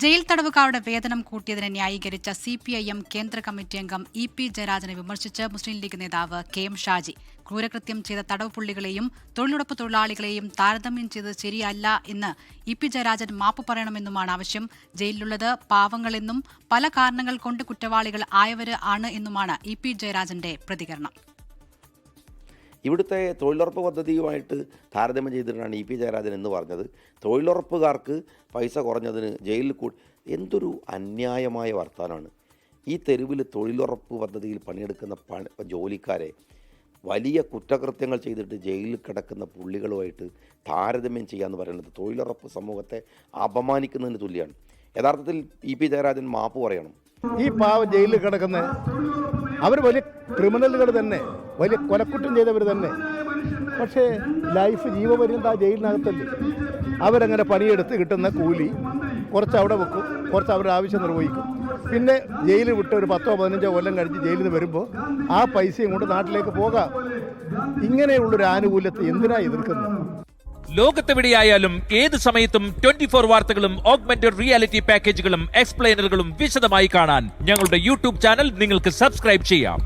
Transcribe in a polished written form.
Jail തടവുകാരുടെ വേതനം കൂട്ടിയതിനെ ന്യായീകരിച്ച CPIM കേന്ദ്ര കമ്മിറ്റി അംഗം EP ജയരാജനെ വിമർശിച്ച് മുസ്ലിം ലീഗ് നേതാവ് KM ഷാജി. ക്രൂരകൃത്യം ചെയ്ത തടവ് പുള്ളികളെയും തൊഴിലുറപ്പ് തൊഴിലാളികളെയും താരതമ്യം ചെയ്തത് ശരിയല്ല എന്ന് EP ജയരാജൻ മാപ്പ് പറയണമെന്നുമാണ് ആവശ്യം. ജയിലിലുള്ളത് പാവങ്ങളെന്നും പല കാരണങ്ങൾ കൊണ്ട് കുറ്റവാളികൾ ആയവര് ആണ് എന്നുമാണ് EP ജയരാജന്റെ പ്രതികരണം. ഇവിടുത്തെ തൊഴിലുറപ്പ് പദ്ധതിയുമായിട്ട് താരതമ്യം ചെയ്തിട്ടാണ് EP ജയരാജൻ എന്ന് പറഞ്ഞത്. തൊഴിലുറപ്പുകാർക്ക് പൈസ കുറഞ്ഞതിന് ജയിലിൽ എന്തൊരു അന്യായമായ വർത്താനമാണ്. ഈ തെരുവിൽ തൊഴിലുറപ്പ് പദ്ധതിയിൽ പണിയെടുക്കുന്ന ജോലിക്കാരെ വലിയ കുറ്റകൃത്യങ്ങൾ ചെയ്തിട്ട് ജയിലിൽ കിടക്കുന്ന പുള്ളികളുമായിട്ട് താരതമ്യം ചെയ്യാന്ന് പറയുന്നത് തൊഴിലുറപ്പ് സമൂഹത്തെ അപമാനിക്കുന്നതിന് തുല്യമാണ്. യഥാർത്ഥത്തിൽ EP ജയരാജൻ മാപ്പ് പറയണം. ഈ പാവം ജയിലിൽ കിടക്കുന്ന അവർ വലിയ ക്രിമിനലുകൾ തന്നെ, വലിയ കൊലക്കുറ്റം ചെയ്തവർ തന്നെ. പക്ഷേ ലൈഫ് ജീവപര്യന്തം ആ ജയിലിനകത്തല്ലേ. അവരങ്ങനെ പണിയെടുത്ത് കിട്ടുന്ന കൂലി കുറച്ച് അവിടെ വെക്കും, കുറച്ച് അവരുടെ ആവശ്യം നിർവഹിക്കും. പിന്നെ ജയിലിൽ വിട്ട് ഒരു 10-15 കൊല്ലം കഴിഞ്ഞ് ജയിലിൽ നിന്ന് വരുമ്പോൾ ആ പൈസയും കൊണ്ട് നാട്ടിലേക്ക് പോകാം. ഇങ്ങനെയുള്ളൊരു ആനുകൂല്യത്തെ എന്തിനാ എതിർക്കുന്നത്? ലോകത്തെവിടെയായാലും ഏത് സമയത്തും 24 വാർത്തകളും ഓഗ്മെന്റഡ് റിയാലിറ്റി പാക്കേജുകളും എക്സ്പ്ലെയിനറുകളും വിശദമായി കാണാൻ ഞങ്ങളുടെ YouTube ചാനൽ നിങ്ങൾക്ക് സബ്സ്ക്രൈബ് ചെയ്യാം.